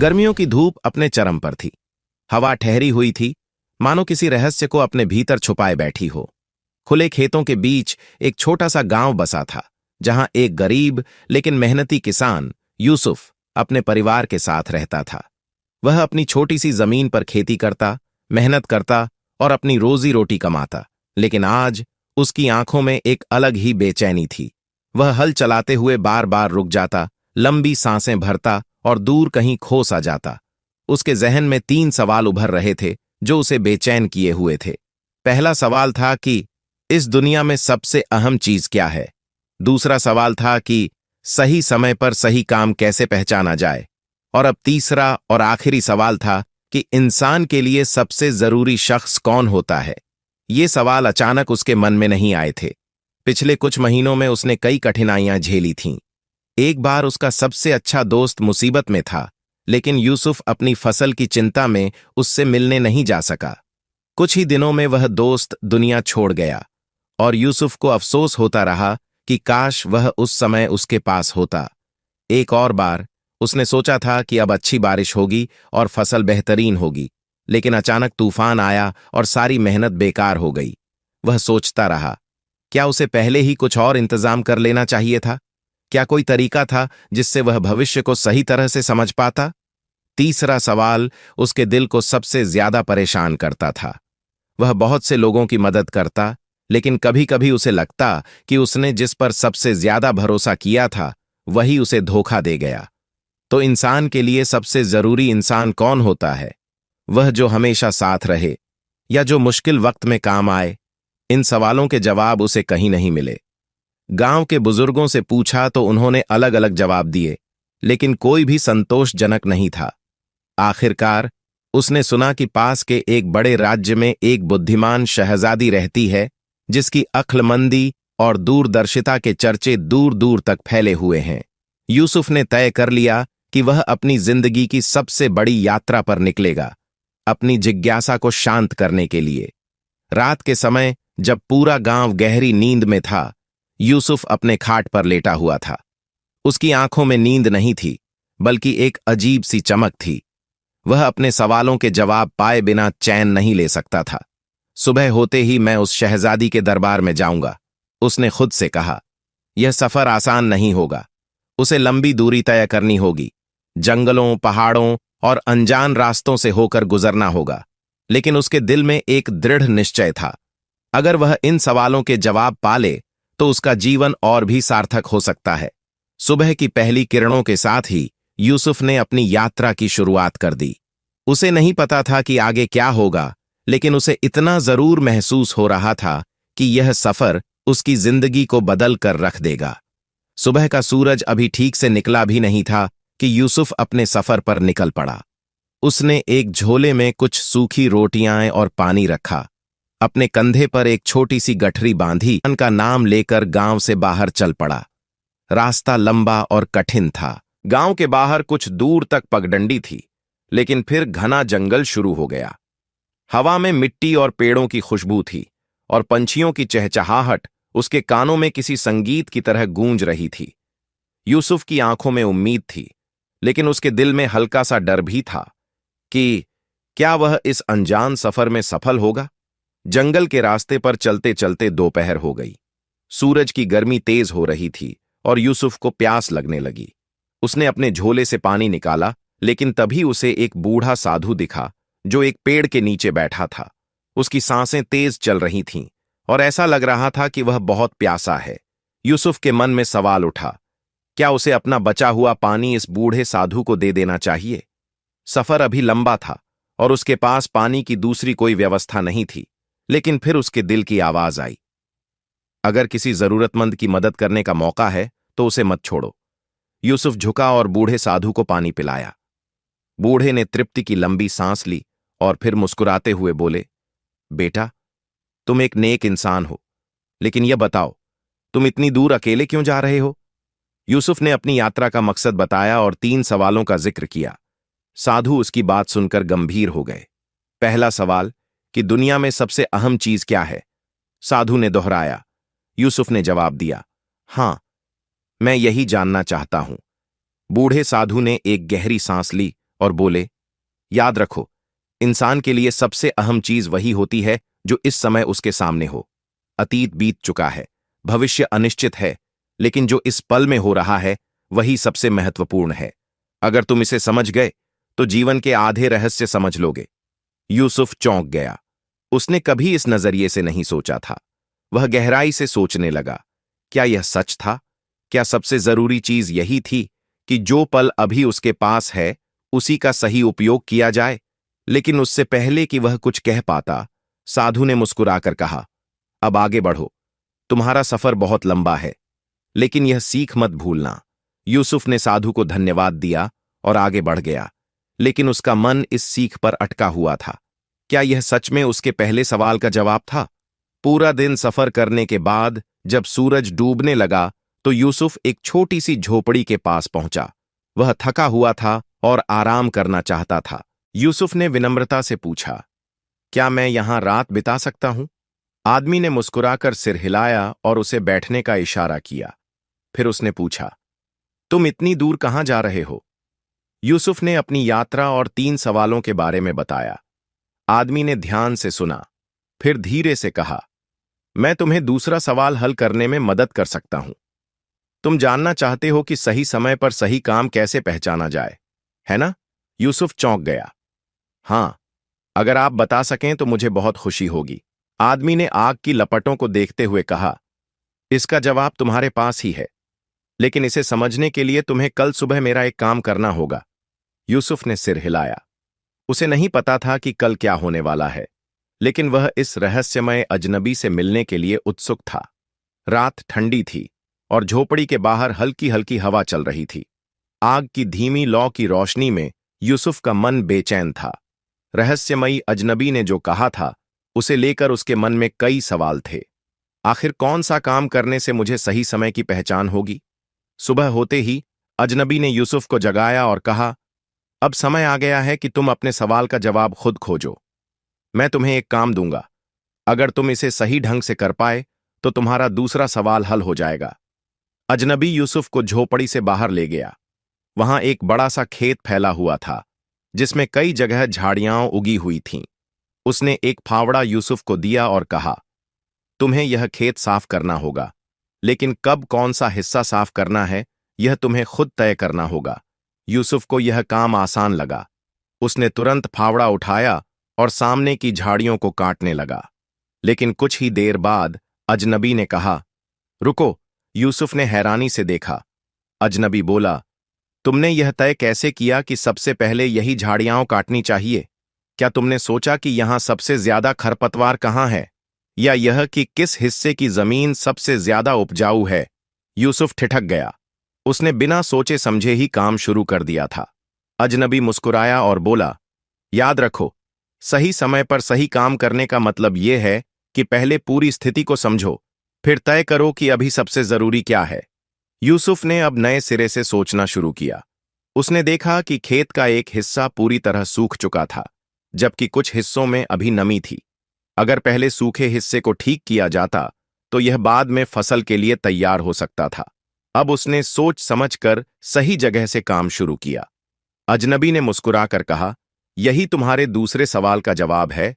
गर्मियों की धूप अपने चरम पर थी। हवा ठहरी हुई थी, मानो किसी रहस्य को अपने भीतर छुपाए बैठी हो। खुले खेतों के बीच एक छोटा सा गांव बसा था, जहां एक गरीब लेकिन मेहनती किसान यूसुफ अपने परिवार के साथ रहता था। वह अपनी छोटी सी जमीन पर खेती करता, मेहनत करता और अपनी रोजी रोटी कमाता। लेकिन आज उसकी आंखों में एक अलग ही बेचैनी थी। वह हल चलाते हुए बार बार रुक जाता, लंबी सांसें भरता और दूर कहीं खो सा जाता। उसके जहन में 3 सवाल उभर रहे थे जो उसे बेचैन किए हुए थे। पहला सवाल था कि इस दुनिया में सबसे अहम चीज क्या है। दूसरा सवाल था कि सही समय पर सही काम कैसे पहचाना जाए। और अब तीसरा और आखिरी सवाल था कि इंसान के लिए सबसे जरूरी शख्स कौन होता है। ये सवाल अचानक उसके मन में नहीं आए थे। पिछले कुछ महीनों में उसने कई कठिनाइयां झेली थीं। एक बार उसका सबसे अच्छा दोस्त मुसीबत में था, लेकिन यूसुफ अपनी फसल की चिंता में उससे मिलने नहीं जा सका। कुछ ही दिनों में वह दोस्त दुनिया छोड़ गया और यूसुफ को अफसोस होता रहा कि काश वह उस समय उसके पास होता। एक और बार उसने सोचा था कि अब अच्छी बारिश होगी और फसल बेहतरीन होगी, लेकिन अचानक तूफान आया और सारी मेहनत बेकार हो गई। वह सोचता रहा, क्या उसे पहले ही कुछ और इंतजाम कर लेना चाहिए था? क्या कोई तरीका था जिससे वह भविष्य को सही तरह से समझ पाता? तीसरा सवाल उसके दिल को सबसे ज्यादा परेशान करता था। वह बहुत से लोगों की मदद करता, लेकिन कभी कभी उसे लगता कि उसने जिस पर सबसे ज्यादा भरोसा किया था वही उसे धोखा दे गया। तो इंसान के लिए सबसे जरूरी इंसान कौन होता है? वह जो हमेशा साथ रहे या जो मुश्किल वक्त में काम आए? इन सवालों के जवाब उसे कहीं नहीं मिले। गांव के बुजुर्गों से पूछा तो उन्होंने अलग अलग जवाब दिए, लेकिन कोई भी संतोषजनक नहीं था। आखिरकार उसने सुना कि पास के एक बड़े राज्य में एक बुद्धिमान शहजादी रहती है, जिसकी अक्लमंदी और दूरदर्शिता के चर्चे दूर दूर तक फैले हुए हैं। यूसुफ ने तय कर लिया कि वह अपनी जिंदगी की सबसे बड़ी यात्रा पर निकलेगा, अपनी जिज्ञासा को शांत करने के लिए। रात के समय जब पूरा गांव गहरी नींद में था, यूसुफ अपने खाट पर लेटा हुआ था। उसकी आंखों में नींद नहीं थी, बल्कि एक अजीब सी चमक थी। वह अपने सवालों के जवाब पाए बिना चैन नहीं ले सकता था। सुबह होते ही मैं उस शहजादी के दरबार में जाऊंगा, उसने खुद से कहा। यह सफर आसान नहीं होगा। उसे लंबी दूरी तय करनी होगी, जंगलों, पहाड़ों और अनजान रास्तों से होकर गुजरना होगा। लेकिन उसके दिल में एक दृढ़ निश्चय था। अगर वह इन सवालों के जवाब पा ले तो उसका जीवन और भी सार्थक हो सकता है। सुबह की पहली किरणों के साथ ही यूसुफ ने अपनी यात्रा की शुरुआत कर दी। उसे नहीं पता था कि आगे क्या होगा, लेकिन उसे इतना जरूर महसूस हो रहा था कि यह सफर उसकी जिंदगी को बदल कर रख देगा। सुबह का सूरज अभी ठीक से निकला भी नहीं था कि यूसुफ अपने सफर पर निकल पड़ा। उसने एक झोले में कुछ सूखी रोटियां और पानी रखा, अपने कंधे पर एक छोटी सी गठरी बांधी, उनका नाम लेकर गांव से बाहर चल पड़ा। रास्ता लंबा और कठिन था। गांव के बाहर कुछ दूर तक पगडंडी थी, लेकिन फिर घना जंगल शुरू हो गया। हवा में मिट्टी और पेड़ों की खुशबू थी और पंछियों की चहचहाहट उसके कानों में किसी संगीत की तरह गूंज रही थी। यूसुफ की आंखों में उम्मीद थी, लेकिन उसके दिल में हल्का सा डर भी था कि क्या वह इस अनजान सफर में सफल होगा। जंगल के रास्ते पर चलते चलते दोपहर हो गई। सूरज की गर्मी तेज हो रही थी और यूसुफ को प्यास लगने लगी। उसने अपने झोले से पानी निकाला, लेकिन तभी उसे एक बूढ़ा साधु दिखा जो एक पेड़ के नीचे बैठा था। उसकी सांसें तेज चल रही थीं और ऐसा लग रहा था कि वह बहुत प्यासा है। यूसुफ के मन में सवाल उठा, क्या उसे अपना बचा हुआ पानी इस बूढ़े साधु को दे देना चाहिए? सफर अभी लंबा था और उसके पास पानी की दूसरी कोई व्यवस्था नहीं थी। लेकिन फिर उसके दिल की आवाज आई, अगर किसी जरूरतमंद की मदद करने का मौका है तो उसे मत छोड़ो। यूसुफ झुका और बूढ़े साधु को पानी पिलाया। बूढ़े ने तृप्ति की लंबी सांस ली और फिर मुस्कुराते हुए बोले, बेटा, तुम एक नेक इंसान हो, लेकिन यह बताओ, तुम इतनी दूर अकेले क्यों जा रहे हो? यूसुफ ने अपनी यात्रा का मकसद बताया और 3 सवालों का जिक्र किया। साधु उसकी बात सुनकर गंभीर हो गए। पहला सवाल कि दुनिया में सबसे अहम चीज क्या है? साधु ने दोहराया। यूसुफ ने जवाब दिया, हाँ, मैं यही जानना चाहता हूं। बूढ़े साधु ने एक गहरी सांस ली और बोले, याद रखो, इंसान के लिए सबसे अहम चीज वही होती है जो इस समय उसके सामने हो। अतीत बीत चुका है, भविष्य अनिश्चित है, लेकिन जो इस पल में हो रहा है वही सबसे महत्वपूर्ण है। अगर तुम इसे समझ गए तो जीवन के आधे रहस्य समझ लोगे। यूसुफ चौंक गया। उसने कभी इस नजरिए से नहीं सोचा था। वह गहराई से सोचने लगा, क्या यह सच था? क्या सबसे जरूरी चीज यही थी कि जो पल अभी उसके पास है उसी का सही उपयोग किया जाए? लेकिन उससे पहले कि वह कुछ कह पाता, साधु ने मुस्कुराकर कहा, अब आगे बढ़ो। तुम्हारा सफर बहुत लंबा है, लेकिन यह सीख मत भूलना। यूसुफ ने साधु को धन्यवाद दिया और आगे बढ़ गया, लेकिन उसका मन इस सीख पर अटका हुआ था। क्या यह सच में उसके पहले सवाल का जवाब था? पूरा दिन सफर करने के बाद जब सूरज डूबने लगा तो यूसुफ एक छोटी सी झोपड़ी के पास पहुंचा। वह थका हुआ था और आराम करना चाहता था। यूसुफ ने विनम्रता से पूछा, क्या मैं यहां रात बिता सकता हूं? आदमी ने मुस्कुराकर सिर हिलाया और उसे बैठने का इशारा किया। फिर उसने पूछा, तुम इतनी दूर कहां जा रहे हो? यूसुफ ने अपनी यात्रा और 3 सवालों के बारे में बताया। आदमी ने ध्यान से सुना, फिर धीरे से कहा, मैं तुम्हें दूसरा सवाल हल करने में मदद कर सकता हूं। तुम जानना चाहते हो कि सही समय पर सही काम कैसे पहचाना जाए, है ना? यूसुफ चौंक गया। हां, अगर आप बता सकें तो मुझे बहुत खुशी होगी। आदमी ने आग की लपटों को देखते हुए कहा, इसका जवाब तुम्हारे पास ही है, लेकिन इसे समझने के लिए तुम्हें कल सुबह मेरा एक काम करना होगा। यूसुफ ने सिर हिलाया। उसे नहीं पता था कि कल क्या होने वाला है, लेकिन वह इस रहस्यमय अजनबी से मिलने के लिए उत्सुक था। रात ठंडी थी और झोपड़ी के बाहर हल्की हल्की हवा चल रही थी। आग की धीमी लौ की रोशनी में यूसुफ का मन बेचैन था। रहस्यमयी अजनबी ने जो कहा था उसे लेकर उसके मन में कई सवाल थे। आखिर कौन सा काम करने से मुझे सही समय की पहचान होगी? सुबह होते ही अजनबी ने यूसुफ को जगाया और कहा, अब समय आ गया है कि तुम अपने सवाल का जवाब खुद खोजो। मैं तुम्हें एक काम दूंगा। अगर तुम इसे सही ढंग से कर पाए तो तुम्हारा दूसरा सवाल हल हो जाएगा। अजनबी यूसुफ को झोपड़ी से बाहर ले गया। वहां एक बड़ा सा खेत फैला हुआ था, जिसमें कई जगह झाड़ियां उगी हुई थीं। उसने एक फावड़ा यूसुफ को दिया और कहा, तुम्हें यह खेत साफ करना होगा, लेकिन कब कौन सा हिस्सा साफ करना है यह तुम्हें खुद तय करना होगा। यूसुफ को यह काम आसान लगा। उसने तुरंत फावड़ा उठाया और सामने की झाड़ियों को काटने लगा। लेकिन कुछ ही देर बाद अजनबी ने कहा, रुको। यूसुफ ने हैरानी से देखा। अजनबी बोला, तुमने यह तय कैसे किया कि सबसे पहले यही झाड़ियां काटनी चाहिए? क्या तुमने सोचा कि यहां सबसे ज्यादा खरपतवार कहां है, या यह कि किस हिस्से की जमीन सबसे ज्यादा उपजाऊ है? यूसुफ ठिठक गया। उसने बिना सोचे समझे ही काम शुरू कर दिया था। अजनबी मुस्कुराया और बोला, याद रखो, सही समय पर सही काम करने का मतलब यह है कि पहले पूरी स्थिति को समझो, फिर तय करो कि अभी सबसे जरूरी क्या है। यूसुफ ने अब नए सिरे से सोचना शुरू किया। उसने देखा कि खेत का एक हिस्सा पूरी तरह सूख चुका था, जबकि कुछ हिस्सों में अभी नमी थी। अगर पहले सूखे हिस्से को ठीक किया जाता तो यह बाद में फसल के लिए तैयार हो सकता था। अब उसने सोच समझकर सही जगह से काम शुरू किया। अजनबी ने मुस्कुराकर कहा, यही तुम्हारे दूसरे सवाल का जवाब है।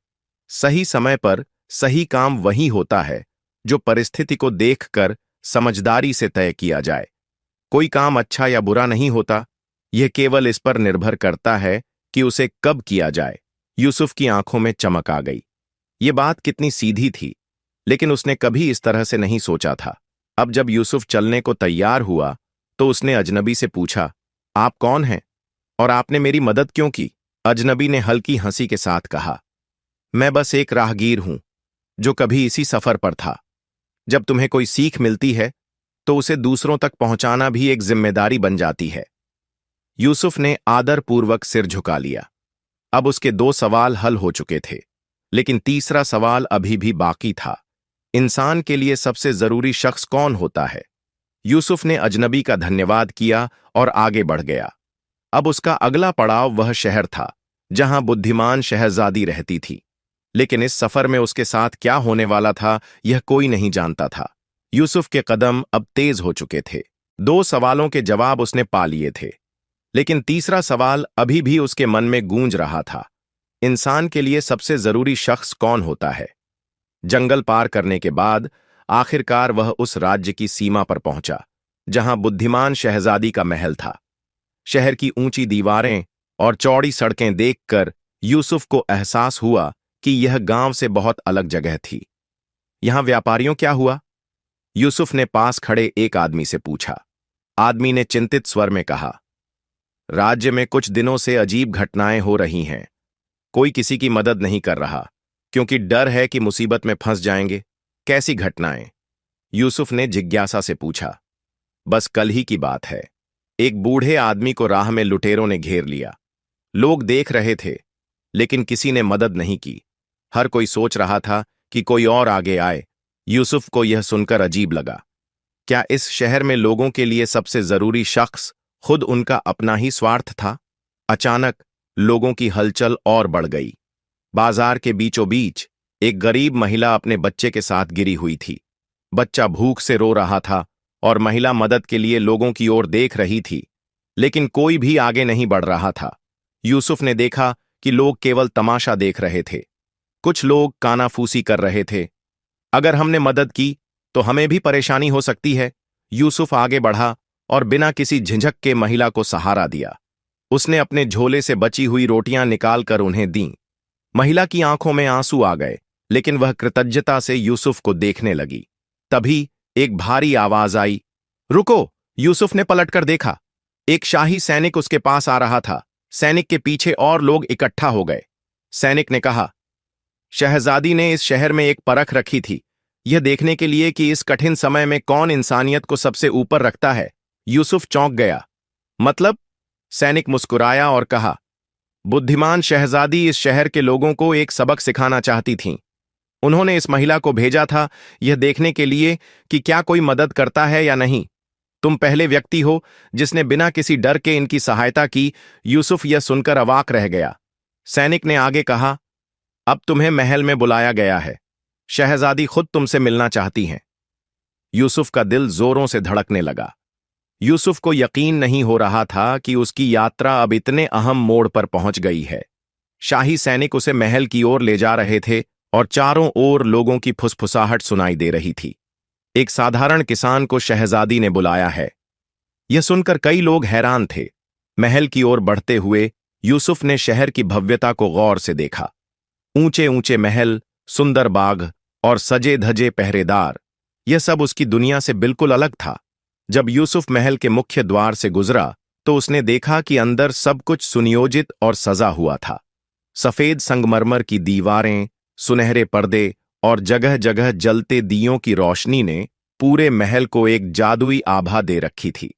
सही समय पर सही काम वही होता है जो परिस्थिति को देखकर समझदारी से तय किया जाए। कोई काम अच्छा या बुरा नहीं होता, यह केवल इस पर निर्भर करता है कि उसे कब किया जाए। यूसुफ की आंखों में चमक आ गई। ये बात कितनी सीधी थी, लेकिन उसने कभी इस तरह से नहीं सोचा था। अब जब यूसुफ चलने को तैयार हुआ तो उसने अजनबी से पूछा, आप कौन हैं और आपने मेरी मदद क्यों की? अजनबी ने हल्की हंसी के साथ कहा, मैं बस एक राहगीर हूं जो कभी इसी सफर पर था। जब तुम्हें कोई सीख मिलती है तो उसे दूसरों तक पहुंचाना भी एक जिम्मेदारी बन जाती है। यूसुफ ने आदरपूर्वक सिर झुका लिया। अब उसके 2 सवाल हल हो चुके थे, लेकिन तीसरा सवाल अभी भी बाकी था। इंसान के लिए सबसे जरूरी शख्स कौन होता है? यूसुफ ने अजनबी का धन्यवाद किया और आगे बढ़ गया। अब उसका अगला पड़ाव वह शहर था जहां बुद्धिमान शहजादी रहती थी। लेकिन इस सफर में उसके साथ क्या होने वाला था यह कोई नहीं जानता था। यूसुफ के कदम अब तेज हो चुके थे। 2 सवालों के जवाब उसने पा लिए थे, लेकिन तीसरा सवाल अभी भी उसके मन में गूंज रहा था। इंसान के लिए सबसे जरूरी शख्स कौन होता है? जंगल पार करने के बाद आखिरकार वह उस राज्य की सीमा पर पहुंचा जहां बुद्धिमान शहजादी का महल था। शहर की ऊंची दीवारें और चौड़ी सड़कें देखकर यूसुफ को एहसास हुआ कि यह गांव से बहुत अलग जगह थी। यहां व्यापारियों क्या हुआ? यूसुफ ने पास खड़े एक आदमी से पूछा। आदमी ने चिंतित स्वर में कहा, राज्य में कुछ दिनों से अजीब घटनाएं हो रही हैं। कोई किसी की मदद नहीं कर रहा क्योंकि डर है कि मुसीबत में फंस जाएंगे। कैसी घटनाएं? यूसुफ ने जिज्ञासा से पूछा। बस कल ही की बात है। एक बूढ़े आदमी को राह में लुटेरों ने घेर लिया। लोग देख रहे थे लेकिन किसी ने मदद नहीं की। हर कोई सोच रहा था कि कोई और आगे आए। यूसुफ को यह सुनकर अजीब लगा। क्या इस शहर में लोगों के लिए सबसे जरूरी शख्स खुद उनका अपना ही स्वार्थ था? अचानक लोगों की हलचल और बढ़ गई। बाजार के बीचों बीच एक गरीब महिला अपने बच्चे के साथ गिरी हुई थी। बच्चा भूख से रो रहा था और महिला मदद के लिए लोगों की ओर देख रही थी, लेकिन कोई भी आगे नहीं बढ़ रहा था। यूसुफ ने देखा कि लोग केवल तमाशा देख रहे थे। कुछ लोग कानाफूसी कर रहे थे। अगर हमने मदद की तो हमें भी परेशानी हो सकती है। यूसुफ आगे बढ़ा और बिना किसी झिझक के महिला को सहारा दिया। उसने अपने झोले से बची हुई रोटियां निकालकर उन्हें दीं। महिला की आंखों में आंसू आ गए, लेकिन वह कृतज्ञता से यूसुफ को देखने लगी। तभी एक भारी आवाज आई, रुको! यूसुफ ने पलटकर देखा। एक शाही सैनिक उसके पास आ रहा था। सैनिक के पीछे और लोग इकट्ठा हो गए। सैनिक ने कहा, शहजादी ने इस शहर में एक परख रखी थी, यह देखने के लिए कि इस कठिन समय में कौन इंसानियत को सबसे ऊपर रखता है। यूसुफ चौंक गया। मतलब? सैनिक मुस्कुराया और कहा, बुद्धिमान शहजादी इस शहर के लोगों को एक सबक सिखाना चाहती थीं। उन्होंने इस महिला को भेजा था यह देखने के लिए कि क्या कोई मदद करता है या नहीं। तुम पहले व्यक्ति हो जिसने बिना किसी डर के इनकी सहायता की। यूसुफ यह सुनकर अवाक रह गया। सैनिक ने आगे कहा, अब तुम्हें महल में बुलाया गया है। शहजादी खुद तुमसे मिलना चाहती हैं। यूसुफ का दिल जोरों से धड़कने लगा। यूसुफ को यकीन नहीं हो रहा था कि उसकी यात्रा अब इतने अहम मोड़ पर पहुंच गई है। शाही सैनिक उसे महल की ओर ले जा रहे थे और चारों ओर लोगों की फुसफुसाहट सुनाई दे रही थी। एक साधारण किसान को शहजादी ने बुलाया है। यह सुनकर कई लोग हैरान थे। महल की ओर बढ़ते हुए यूसुफ ने शहर की भव्यता को गौर से देखा। ऊंचे ऊंचे महल, सुंदर बाग और सजे धजे पहरेदार, यह सब उसकी दुनिया से बिल्कुल अलग था। जब यूसुफ महल के मुख्य द्वार से गुजरा तो उसने देखा कि अंदर सब कुछ सुनियोजित और सजा हुआ था। सफेद संगमरमर की दीवारें, सुनहरे पर्दे और जगह जगह जलते दियों की रोशनी ने पूरे महल को एक जादुई आभा दे रखी थी।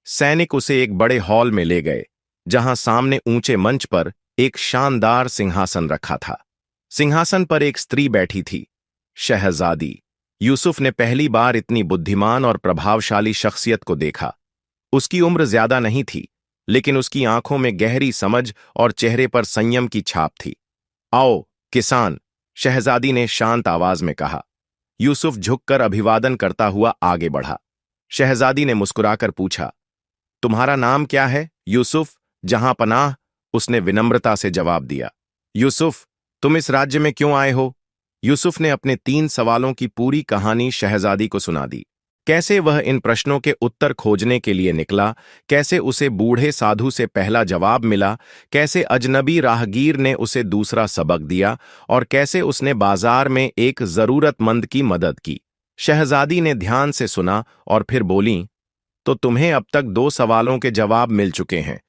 सैनिक उसे एक बड़े हॉल में ले गए जहां सामने ऊंचे मंच पर एक शानदार सिंहासन रखा था। सिंहासन पर एक स्त्री बैठी थी, शहजादी। यूसुफ ने पहली बार इतनी बुद्धिमान और प्रभावशाली शख्सियत को देखा। उसकी उम्र ज्यादा नहीं थी, लेकिन उसकी आंखों में गहरी समझ और चेहरे पर संयम की छाप थी। आओ किसान, शहजादी ने शांत आवाज में कहा। यूसुफ झुककर अभिवादन करता हुआ आगे बढ़ा। शहजादी ने मुस्कुराकर पूछा, तुम्हारा नाम क्या है? यूसुफ, जहां पनाह, उसने विनम्रता से जवाब दिया। यूसुफ, तुम इस राज्य में क्यों आए हो? यूसुफ ने अपने 3 सवालों की पूरी कहानी शहजादी को सुना दी। कैसे वह इन प्रश्नों के उत्तर खोजने के लिए निकला, कैसे उसे बूढ़े साधु से पहला जवाब मिला, कैसे अजनबी राहगीर ने उसे दूसरा सबक दिया और कैसे उसने बाजार में एक जरूरतमंद की मदद की। शहजादी ने ध्यान से सुना और फिर बोली, तो तुम्हें अब तक 2 सवालों के जवाब मिल चुके हैं,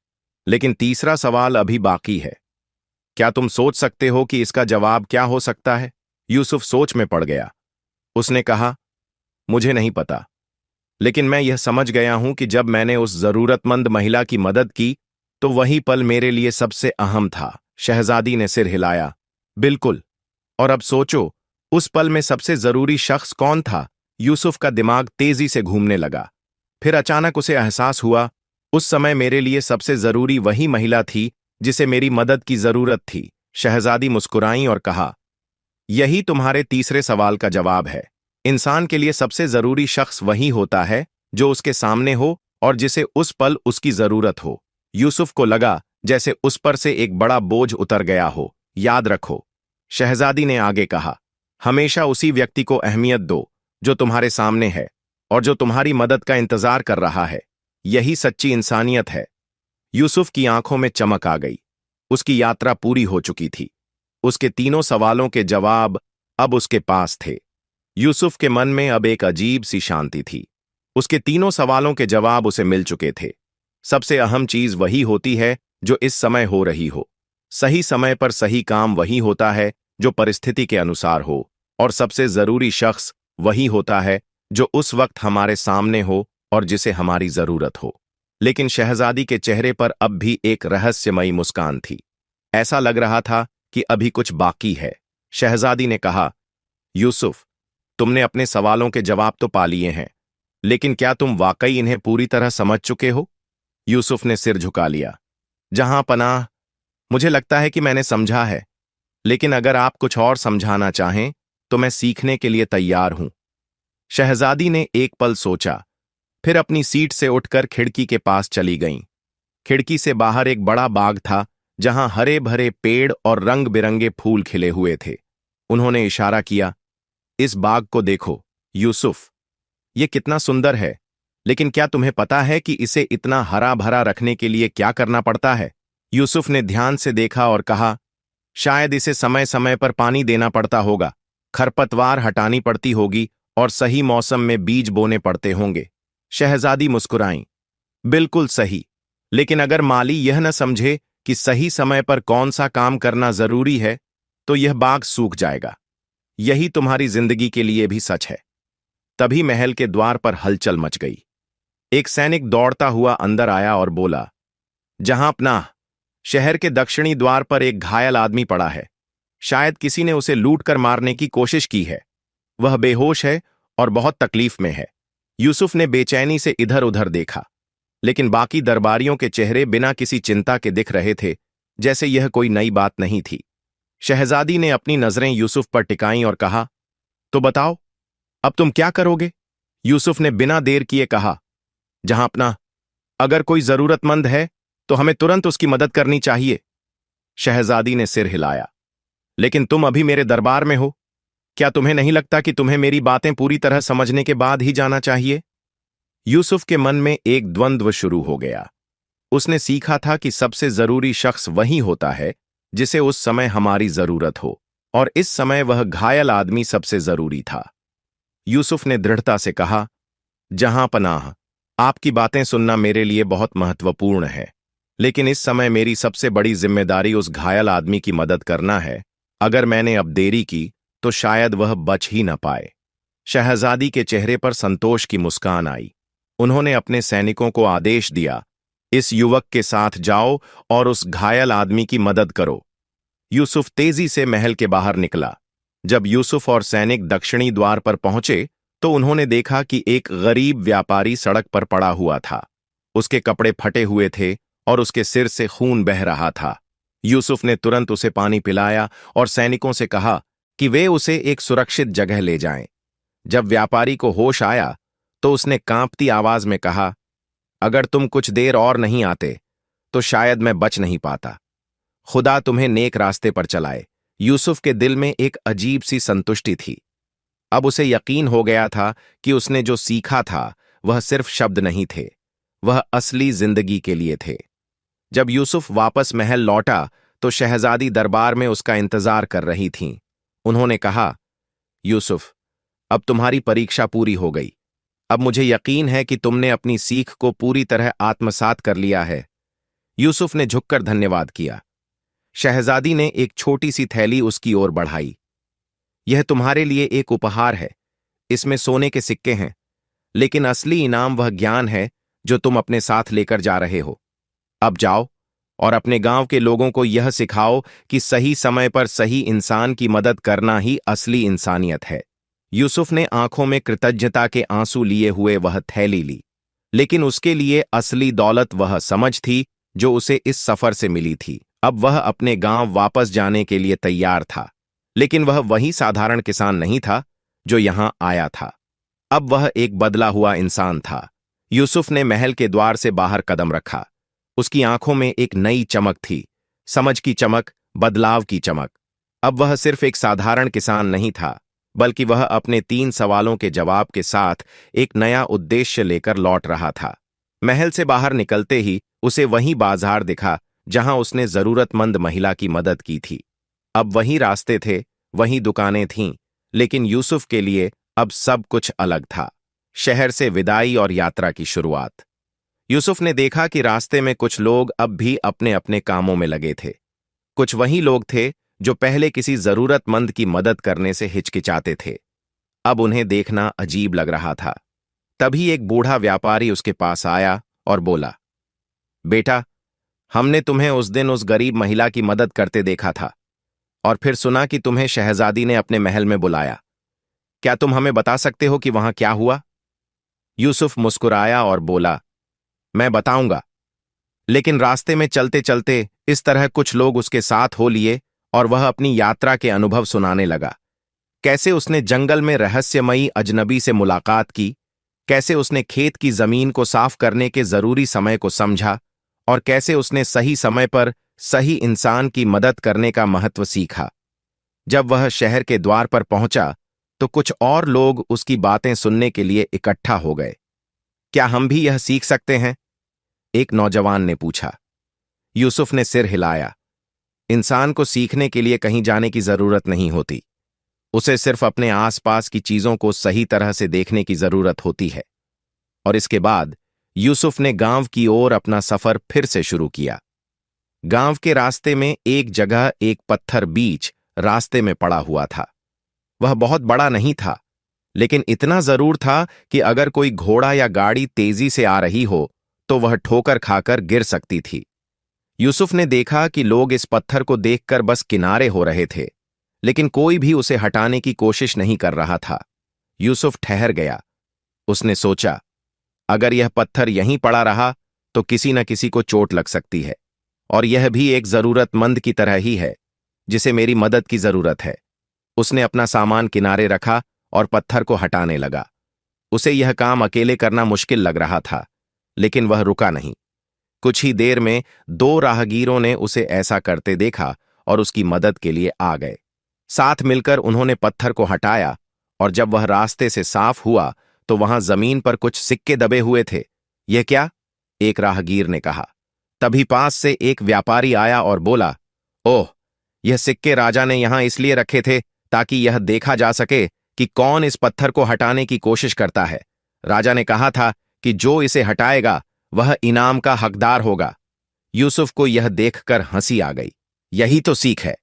लेकिन तीसरा सवाल अभी बाकी है। क्या तुम सोच सकते हो कि इसका जवाब क्या हो सकता है? यूसुफ सोच में पड़ गया। उसने कहा, मुझे नहीं पता, लेकिन मैं यह समझ गया हूं कि जब मैंने उस जरूरतमंद महिला की मदद की तो वही पल मेरे लिए सबसे अहम था। शहजादी ने सिर हिलाया। बिल्कुल। और अब सोचो, उस पल में सबसे जरूरी शख्स कौन था? यूसुफ का दिमाग तेजी से घूमने लगा। फिर अचानक उसे एहसास हुआ, उस समय मेरे लिए सबसे जरूरी वही महिला थी जिसे मेरी मदद की जरूरत थी। शहजादी मुस्कुराई और कहा, यही तुम्हारे तीसरे सवाल का जवाब है। इंसान के लिए सबसे जरूरी शख्स वही होता है जो उसके सामने हो और जिसे उस पल उसकी जरूरत हो। यूसुफ को लगा जैसे उस पर से एक बड़ा बोझ उतर गया हो। याद रखो, शहजादी ने आगे कहा, हमेशा उसी व्यक्ति को अहमियत दो जो तुम्हारे सामने है और जो तुम्हारी मदद का इंतजार कर रहा है। यही सच्ची इंसानियत है। यूसुफ की आंखों में चमक आ गई। उसकी यात्रा पूरी हो चुकी थी। उसके तीनों सवालों के जवाब अब उसके पास थे। यूसुफ के मन में अब एक अजीब सी शांति थी। उसके तीनों सवालों के जवाब उसे मिल चुके थे। सबसे अहम चीज वही होती है जो इस समय हो रही हो। सही समय पर सही काम वही होता है जो परिस्थिति के अनुसार हो, और सबसे जरूरी शख्स वही होता है जो उस वक्त हमारे सामने हो और जिसे हमारी जरूरत हो। लेकिन शहजादी के चेहरे पर अब भी एक रहस्यमयी मुस्कान थी। ऐसा लग रहा था कि अभी कुछ बाकी है। शहजादी ने कहा, यूसुफ, तुमने अपने सवालों के जवाब तो पा लिए हैं, लेकिन क्या तुम वाकई इन्हें पूरी तरह समझ चुके हो? यूसुफ ने सिर झुका लिया। जहां पनाह, मुझे लगता है कि मैंने समझा है, लेकिन अगर आप कुछ और समझाना चाहें तो मैं सीखने के लिए तैयार हूं। शहजादी ने एक पल सोचा, फिर अपनी सीट से उठकर खिड़की के पास चली गईं। खिड़की से बाहर एक बड़ा बाग था जहां हरे भरे पेड़ और रंग बिरंगे फूल खिले हुए थे। उन्होंने इशारा किया, इस बाग को देखो यूसुफ, ये कितना सुंदर है, लेकिन क्या तुम्हें पता है कि इसे इतना हरा भरा रखने के लिए क्या करना पड़ता है? यूसुफ ने ध्यान से देखा और कहा, शायद इसे समय समय पर पानी देना पड़ता होगा, खरपतवार हटानी पड़ती होगी और सही मौसम में बीज बोने पड़ते होंगे। शहजादी मुस्कुराईं। बिल्कुल सही, लेकिन अगर माली यह न समझे कि सही समय पर कौन सा काम करना जरूरी है, तो यह बाग सूख जाएगा। यही तुम्हारी जिंदगी के लिए भी सच है। तभी महल के द्वार पर हलचल मच गई। एक सैनिक दौड़ता हुआ अंदर आया और बोला, जहांपनाह, शहर के दक्षिणी द्वार पर एक घायल आदमी पड़ा है। शायद किसी ने उसे लूटकर मारने की कोशिश की है। वह बेहोश है और बहुत तकलीफ में है। यूसुफ ने बेचैनी से इधर उधर देखा, लेकिन बाकी दरबारियों के चेहरे बिना किसी चिंता के दिख रहे थे, जैसे यह कोई नई बात नहीं थी। शहजादी ने अपनी नजरें यूसुफ पर टिकाईं और कहा, तो बताओ, अब तुम क्या करोगे? यूसुफ ने बिना देर किए कहा, जहांपनाह, अगर कोई जरूरतमंद है तो हमें तुरंत उसकी मदद करनी चाहिए। शहजादी ने सिर हिलाया, लेकिन तुम अभी मेरे दरबार में हो। क्या तुम्हें नहीं लगता कि तुम्हें मेरी बातें पूरी तरह समझने के बाद ही जाना चाहिए? यूसुफ के मन में एक द्वंद्व शुरू हो गया। उसने सीखा था कि सबसे जरूरी शख्स वही होता है जिसे उस समय हमारी जरूरत हो, और इस समय वह घायल आदमी सबसे जरूरी था। यूसुफ ने दृढ़ता से कहा, जहांपनाह, आपकी बातें सुनना मेरे लिए बहुत महत्वपूर्ण है, लेकिन इस समय मेरी सबसे बड़ी जिम्मेदारी उस घायल आदमी की मदद करना है। अगर मैंने अब देरी की तो शायद वह बच ही न पाए। शहजादी के चेहरे पर संतोष की मुस्कान आई। उन्होंने अपने सैनिकों को आदेश दिया, इस युवक के साथ जाओ और उस घायल आदमी की मदद करो। यूसुफ तेजी से महल के बाहर निकला। जब यूसुफ और सैनिक दक्षिणी द्वार पर पहुंचे तो उन्होंने देखा कि एक गरीब व्यापारी सड़क पर पड़ा हुआ था। उसके कपड़े फटे हुए थे और उसके सिर से खून बह रहा था। यूसुफ ने तुरंत उसे पानी पिलाया और सैनिकों से कहा कि वे उसे एक सुरक्षित जगह ले जाएं। जब व्यापारी को होश आया तो उसने कांपती आवाज में कहा, अगर तुम कुछ देर और नहीं आते तो शायद मैं बच नहीं पाता। खुदा तुम्हें नेक रास्ते पर चलाए। यूसुफ के दिल में एक अजीब सी संतुष्टि थी। अब उसे यकीन हो गया था कि उसने जो सीखा था वह सिर्फ शब्द नहीं थे, वह असली जिंदगी के लिए थे। जब यूसुफ वापस महल लौटा तो शहजादी दरबार में उसका इंतजार कर रही थीं। उन्होंने कहा, यूसुफ, अब तुम्हारी परीक्षा पूरी हो गई। अब मुझे यकीन है कि तुमने अपनी सीख को पूरी तरह आत्मसात कर लिया है। यूसुफ ने झुककर धन्यवाद किया। शहजादी ने एक छोटी सी थैली उसकी ओर बढ़ाई। यह तुम्हारे लिए एक उपहार है। इसमें सोने के सिक्के हैं, लेकिन असली इनाम वह ज्ञान है जो तुम अपने साथ लेकर जा रहे हो। अब जाओ और अपने गांव के लोगों को यह सिखाओ कि सही समय पर सही इंसान की मदद करना ही असली इंसानियत है। यूसुफ ने आंखों में कृतज्ञता के आंसू लिए हुए वह थैली ली, लेकिन उसके लिए असली दौलत वह समझ थी जो उसे इस सफर से मिली थी। अब वह अपने गांव वापस जाने के लिए तैयार था, लेकिन वह वही साधारण किसान नहीं था जो यहां आया था। अब वह एक बदला हुआ इंसान था। यूसुफ ने महल के द्वार से बाहर कदम रखा। उसकी आंखों में एक नई चमक थी, समझ की चमक, बदलाव की चमक। अब वह सिर्फ एक साधारण किसान नहीं था, बल्कि वह अपने 3 सवालों के जवाब के साथ एक नया उद्देश्य लेकर लौट रहा था। महल से बाहर निकलते ही उसे वही बाजार दिखा जहां उसने जरूरतमंद महिला की मदद की थी। अब वही रास्ते थे, वही दुकानें थीं, लेकिन यूसुफ के लिए अब सब कुछ अलग था। शहर से विदाई और यात्रा की शुरुआत। यूसुफ ने देखा कि रास्ते में कुछ लोग अब भी अपने अपने कामों में लगे थे। कुछ वही लोग थे जो पहले किसी जरूरतमंद की मदद करने से हिचकिचाते थे। अब उन्हें देखना अजीब लग रहा था। तभी एक बूढ़ा व्यापारी उसके पास आया और बोला, बेटा, हमने तुम्हें उस दिन उस गरीब महिला की मदद करते देखा था और फिर सुना कि तुम्हें शहजादी ने अपने महल में बुलाया। क्या तुम हमें बता सकते हो कि वहां क्या हुआ? यूसुफ मुस्कुराया और बोला, मैं बताऊंगा, लेकिन रास्ते में चलते चलते इस तरह कुछ लोग उसके साथ हो लिए और वह अपनी यात्रा के अनुभव सुनाने लगा। कैसे उसने जंगल में रहस्यमयी अजनबी से मुलाकात की, कैसे उसने खेत की जमीन को साफ करने के जरूरी समय को समझा और कैसे उसने सही समय पर सही इंसान की मदद करने का महत्व सीखा। जब वह शहर के द्वार पर पहुंचा तो कुछ और लोग उसकी बातें सुनने के लिए इकट्ठा हो गए। क्या हम भी यह सीख सकते हैं? एक नौजवान ने पूछा। यूसुफ ने सिर हिलाया। इंसान को सीखने के लिए कहीं जाने की जरूरत नहीं होती, उसे सिर्फ अपने आसपास की चीजों को सही तरह से देखने की जरूरत होती है। और इसके बाद यूसुफ ने गांव की ओर अपना सफर फिर से शुरू किया। गांव के रास्ते में एक जगह एक पत्थर बीच रास्ते में पड़ा हुआ था। वह बहुत बड़ा नहीं था, लेकिन इतना जरूर था कि अगर कोई घोड़ा या गाड़ी तेजी से आ रही हो तो वह ठोकर खाकर गिर सकती थी। यूसुफ ने देखा कि लोग इस पत्थर को देखकर बस किनारे हो रहे थे, लेकिन कोई भी उसे हटाने की कोशिश नहीं कर रहा था। यूसुफ ठहर गया। उसने सोचा, अगर यह पत्थर यहीं पड़ा रहा तो किसी न किसी को चोट लग सकती है, और यह भी एक जरूरतमंद की तरह ही है जिसे मेरी मदद की जरूरत है। उसने अपना सामान किनारे रखा और पत्थर को हटाने लगा। उसे यह काम अकेले करना मुश्किल लग रहा था, लेकिन वह रुका नहीं। कुछ ही देर में 2 राहगीरों ने उसे ऐसा करते देखा और उसकी मदद के लिए आ गए। साथ मिलकर उन्होंने पत्थर को हटाया, और जब वह रास्ते से साफ हुआ तो वहां जमीन पर कुछ सिक्के दबे हुए थे। यह क्या? एक राहगीर ने कहा। तभी पास से एक व्यापारी आया और बोला, ओह, यह सिक्के राजा ने यहां इसलिए रखे थे ताकि यह देखा जा सके कि कौन इस पत्थर को हटाने की कोशिश करता है। राजा ने कहा था कि जो इसे हटाएगा वह इनाम का हकदार होगा। यूसुफ को यह देखकर हंसी आ गई। यही तो सीख है।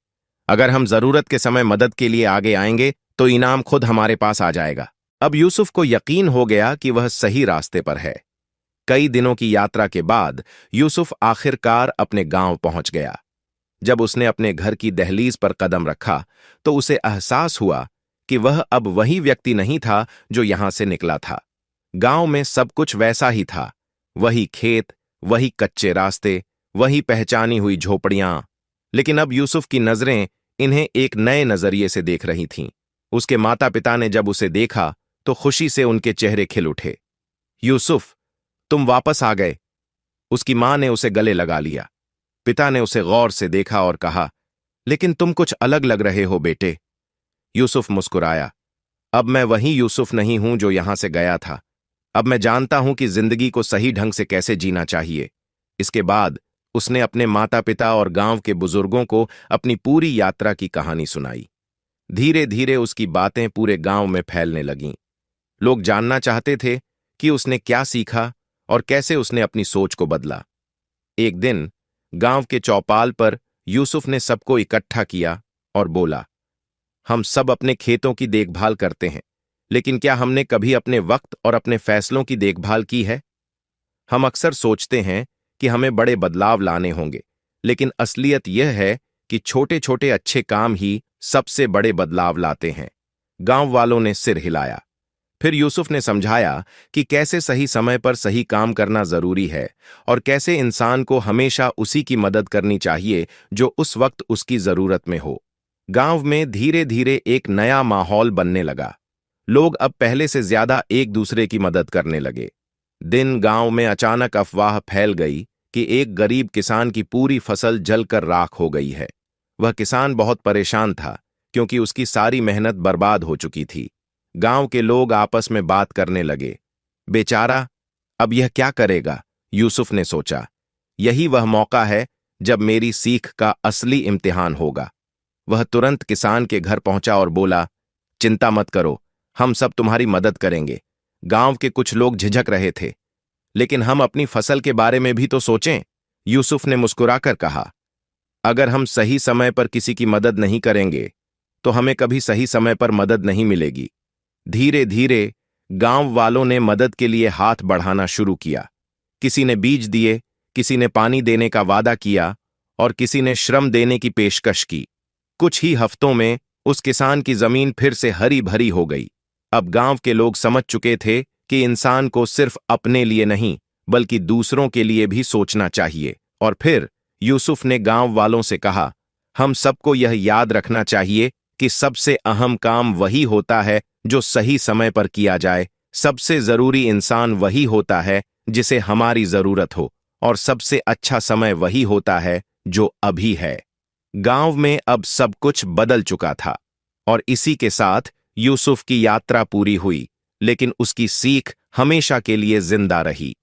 अगर हम जरूरत के समय मदद के लिए आगे आएंगे तो इनाम खुद हमारे पास आ जाएगा। अब यूसुफ को यकीन हो गया कि वह सही रास्ते पर है। कई दिनों की यात्रा के बाद यूसुफ आखिरकार अपने गांव पहुंच गया। जब उसने अपने घर की दहलीज पर कदम रखा तो उसे एहसास हुआ कि वह अब वही व्यक्ति नहीं था जो यहां से निकला था। गांव में सब कुछ वैसा ही था। वही खेत, वही कच्चे रास्ते, वही पहचानी हुई झोपड़ियां। लेकिन अब यूसुफ की नजरें इन्हें एक नए नजरिए से देख रही थीं। उसके माता पिता ने जब उसे देखा तो खुशी से उनके चेहरे खिल उठे। यूसुफ, तुम वापस आ गए। उसकी मां ने उसे गले लगा लिया। पिता ने उसे गौर से देखा और कहा, लेकिन तुम कुछ अलग लग रहे हो बेटे। यूसुफ मुस्कुराया। अब मैं वही यूसुफ नहीं हूं जो यहां से गया था। अब मैं जानता हूं कि जिंदगी को सही ढंग से कैसे जीना चाहिए। इसके बाद उसने अपने माता पिता और गांव के बुजुर्गों को अपनी पूरी यात्रा की कहानी सुनाई। धीरे धीरे उसकी बातें पूरे गांव में फैलने लगीं। लोग जानना चाहते थे कि उसने क्या सीखा और कैसे उसने अपनी सोच को बदला। एक दिन गांव के चौपाल पर यूसुफ ने सबको इकट्ठा किया और बोला, हम सब अपने खेतों की देखभाल करते हैं, लेकिन क्या हमने कभी अपने वक्त और अपने फैसलों की देखभाल की है? हम अक्सर सोचते हैं कि हमें बड़े बदलाव लाने होंगे, लेकिन असलियत यह है कि छोटे छोटे अच्छे काम ही सबसे बड़े बदलाव लाते हैं। गांव वालों ने सिर हिलाया। फिर यूसुफ ने समझाया कि कैसे सही समय पर सही काम करना जरूरी है और कैसे इंसान को हमेशा उसी की मदद करनी चाहिए जो उस वक्त उसकी जरूरत में हो। गांव में धीरे धीरे एक नया माहौल बनने लगा। लोग अब पहले से ज्यादा एक दूसरे की मदद करने लगे। दिन गांव में अचानक अफवाह फैल गई कि एक गरीब किसान की पूरी फसल जलकर राख हो गई है। वह किसान बहुत परेशान था क्योंकि उसकी सारी मेहनत बर्बाद हो चुकी थी। गांव के लोग आपस में बात करने लगे। बेचारा, अब यह क्या करेगा? यूसुफ ने सोचा। यही वह मौका है जब मेरी सीख का असली इम्तिहान होगा। वह तुरंत किसान के घर पहुंचा और बोला, चिंता मत करो, हम सब तुम्हारी मदद करेंगे। गांव के कुछ लोग झिझक रहे थे। लेकिन हम अपनी फसल के बारे में भी तो सोचें, यूसुफ ने मुस्कुराकर कहा। अगर हम सही समय पर किसी की मदद नहीं करेंगे तो हमें कभी सही समय पर मदद नहीं मिलेगी। धीरे धीरे गांव वालों ने मदद के लिए हाथ बढ़ाना शुरू किया। किसी ने बीज दिए, किसी ने पानी देने का वादा किया और किसी ने श्रम देने की पेशकश की। कुछ ही हफ्तों में उस किसान की जमीन फिर से हरी भरी हो गई। अब गांव के लोग समझ चुके थे कि इंसान को सिर्फ अपने लिए नहीं बल्कि दूसरों के लिए भी सोचना चाहिए। और फिर यूसुफ ने गांव वालों से कहा, हम सबको यह याद रखना चाहिए कि सबसे अहम काम वही होता है जो सही समय पर किया जाए। सबसे जरूरी इंसान वही होता है जिसे हमारी जरूरत हो, और सबसे अच्छा समय वही होता है जो अभी है। गांव में अब सब कुछ बदल चुका था और इसी के साथ यूसुफ की यात्रा पूरी हुई, लेकिन उसकी सीख हमेशा के लिए जिंदा रही।